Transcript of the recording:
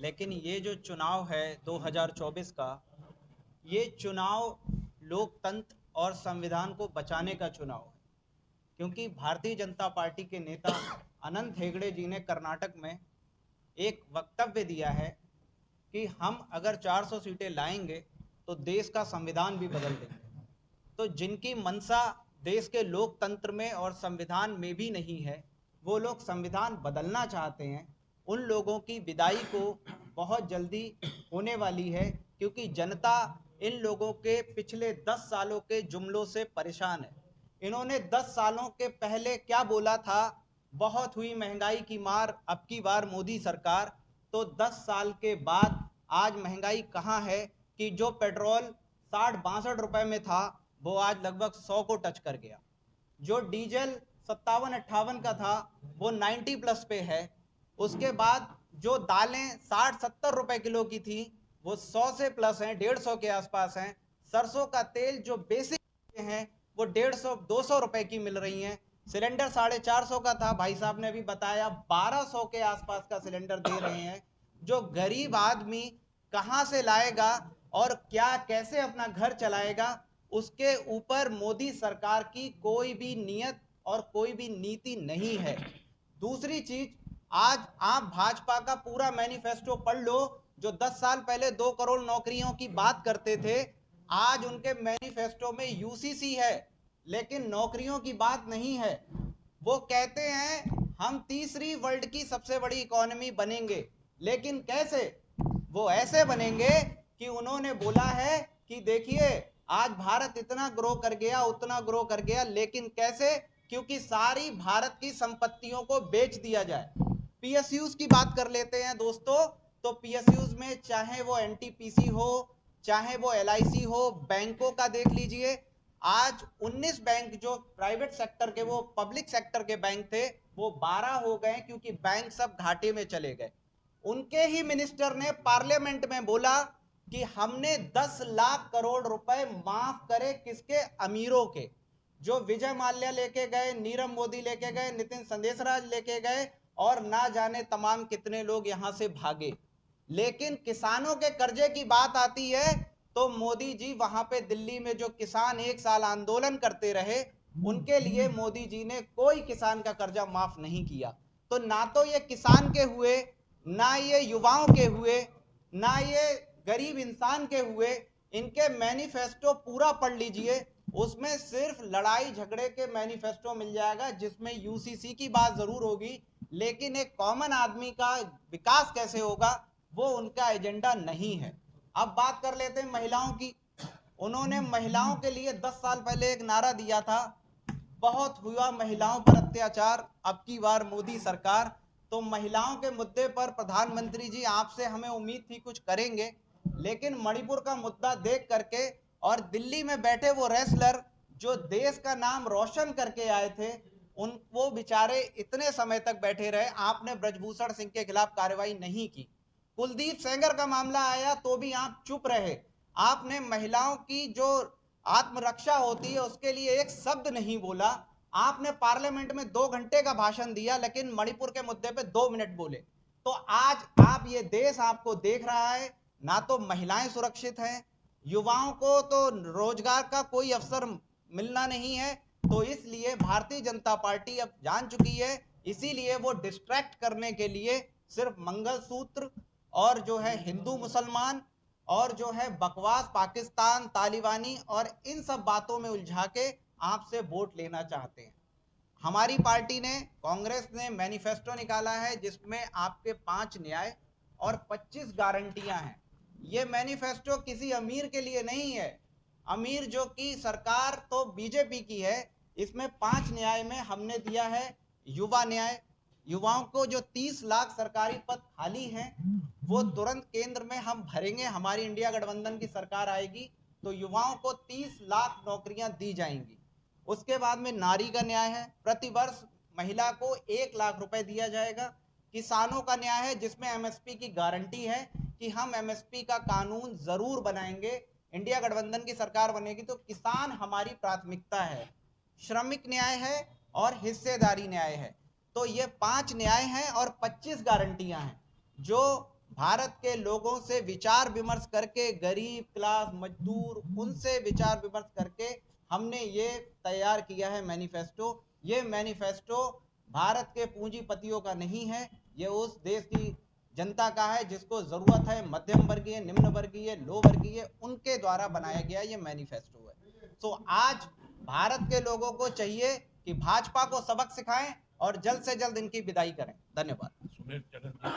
लेकिन ये जो चुनाव है 2024 का, ये चुनाव लोकतंत्र और संविधान को बचाने का चुनाव है। क्योंकि भारतीय जनता पार्टी के नेता अनंत हेगड़े जी ने कर्नाटक में एक वक्तव्य दिया है कि हम अगर 400 सीटें लाएंगे तो देश का संविधान भी बदल देंगे। तो जिनकी मंशा देश के लोकतंत्र में और संविधान में भी नहीं है, वो लोग संविधान बदलना चाहते हैं, उन लोगों की विदाई को बहुत जल्दी होने वाली है। क्योंकि जनता इन लोगों के पिछले 10 सालों के जुमलों से परेशान है। इन्होंने 10 सालों के पहले क्या बोला था, बहुत हुई महंगाई की मार, अब की बार मोदी सरकार। तो 10 साल के बाद आज महंगाई कहाँ है कि जो पेट्रोल 60-62 रुपए में था, वो आज लगभग 100 को टच कर गया। जो डीजल 57-58 का था, वो 90 प्लस पे है। उसके बाद जो दालें 60-70 रुपए किलो की थी, वो 100 से प्लस हैं, 150 के आसपास हैं। सरसों का तेल जो बेसिक हैं, वो 150-200 रुपए की मिल रही हैं। सिलेंडर 450 का था, भाई साहब ने अभी बताया 1200 के आसपास का सिलेंडर दे रहे हैं। जो गरीब आदमी कहां से लाएगा और क्या कैसे अपना घर चलाएगा, उसके ऊपर मोदी सरकार की कोई भी नियत और कोई भी नीति नहीं है। दूसरी चीज, आज आप भाजपा का पूरा मैनिफेस्टो पढ़ लो। जो 10 साल पहले 2 करोड़ नौकरियों की बात करते थे, आज उनके मैनिफेस्टो में यूसीसी है, लेकिन नौकरियों की बात नहीं है। वो कहते हैं हम तीसरी वर्ल्ड की सबसे बड़ी इकोनॉमी बनेंगे, लेकिन कैसे? वो ऐसे बनेंगे कि उन्होंने बोला है कि देखिए आज भारत इतना ग्रो कर गया, उतना ग्रो कर गया, लेकिन कैसे? क्योंकि सारी भारत की संपत्तियों को बेच दिया जाए। पीएसयूज की बात कर लेते हैं दोस्तों। तो पीएसयूज में चाहे वो एनटीपीसी हो, चाहे वो एलआईसी हो, बैंकों का देख लीजिए। आज 19 बैंक जो प्राइवेट सेक्टर के, वो पब्लिक सेक्टर के बैंक थे, वो 12 हो गए क्योंकि बैंक सब घाटे में चले गए। उनके ही मिनिस्टर ने पार्लियामेंट में बोला कि हमने 10 लाख करोड़ रुपए माफ करे, किसके? अमीरों के। जो विजय माल्या लेके गए, नीरव मोदी लेके गए, नितिन संदेशराज लेके गए, और ना जाने तमाम कितने लोग यहां से भागे। लेकिन किसानों के कर्जे की बात आती है तो मोदी जी वहां पे दिल्ली में जो किसान 1 साल आंदोलन करते रहे, उनके लिए मोदी जी ने कोई किसान का कर्जा माफ नहीं किया। तो ना तो ये किसान के हुए, ना ये युवाओं के हुए, ना ये गरीब इंसान के हुए। इनके मैनिफेस्टो पूरा पढ़ लीजिए, उसमें सिर्फ लड़ाई झगड़े के मैनिफेस्टो मिल जाएगा, जिसमें यूसीसी की बात जरूर होगी, लेकिन एक कॉमन आदमी का विकास कैसे होगा, वो उनका एजेंडा नहीं है। अब बात कर लेते हैं महिलाओं की। उन्होंने महिलाओं के लिए 10 साल पहले एक नारा दिया था, बहुत हुआ महिलाओं पर अत्याचार, अब की बार मोदी सरकार। तो महिलाओं के मुद्दे पर प्रधानमंत्री जी आपसे हमें उम्मीद थी कुछ करेंगे, लेकिन मणिपुर का मुद्दा देख करके, और दिल्ली में बैठे वो रेसलर जो देश का नाम रोशन करके आए थे, उन वो बेचारे इतने समय तक बैठे रहे। आपने ब्रजभूषण सिंह के खिलाफ कार्रवाई नहीं की। कुलदीप सेंगर का मामला आया तो भी आप चुप रहे। आपने महिलाओं की जो आत्मरक्षा होती है उसके लिए एक शब्द नहीं बोला। आपने पार्लियामेंट में 2 घंटे का भाषण दिया, लेकिन मणिपुर के मुद्दे पे 2 मिनट बोले। तो आज आप, ये देश आपको देख रहा है, ना तो महिलाएं सुरक्षित हैं, युवाओं को तो रोजगार का कोई अवसर मिलना नहीं है। तो इसलिए भारतीय जनता पार्टी अब जान चुकी है, इसीलिए वो डिस्ट्रैक्ट करने के लिए सिर्फ मंगलसूत्र और जो है हिंदू मुसलमान और जो है बकवास पाकिस्तान तालिबानी और इन सब बातों में उलझा के आपसे वोट लेना चाहते हैं। हमारी पार्टी ने, कांग्रेस ने मैनिफेस्टो निकाला है जिसमें आपके 5 न्याय और 25 गारंटियां हैं। ये मैनिफेस्टो किसी अमीर के लिए नहीं है। अमीर जो कि सरकार तो बीजेपी की है। इसमें 5 न्याय में हमने दिया है युवा न्याय। युवाओं को जो 30 लाख सरकारी पद खाली हैं, वो तुरंत केंद्र में हम भरेंगे। हमारी इंडिया गठबंधन की सरकार आएगी तो युवाओं को 30 लाख नौकरियां दी जाएंगी। उसके बाद में नारी का न्याय है, प्रतिवर्ष महिला को 1 लाख रुपए दिया जाएगा। किसानों का न्याय है जिसमें एमएसपी की गारंटी है कि हम एमएसपी का कानून जरूर बनाएंगे। इंडिया गठबंधन की सरकार बनेगी तो किसान हमारी प्राथमिकता है। श्रमिक न्याय है और हिस्सेदारी न्याय है। तो ये 5 न्याय हैं और 25 गारंटियां हैं जो भारत के लोगों से विचार विमर्श करके, गरीब क्लास, मजदूर, उनसे विचार विमर्श करके हमने ये तैयार किया है मैनिफेस्टो। ये मैनिफेस्टो भारत के पूंजीपतियों का नहीं है, ये उस देश की जनता का है जिसको जरूरत है, मध्यम वर्गीय, निम्न वर्गीय, लो वर्गीय, उनके द्वारा बनाया गया ये मैनिफेस्टो है। तो आज भारत के लोगों को चाहिए कि भाजपा को सबक सिखाएं और जल्द से जल्द इनकी विदाई करें। धन्यवाद।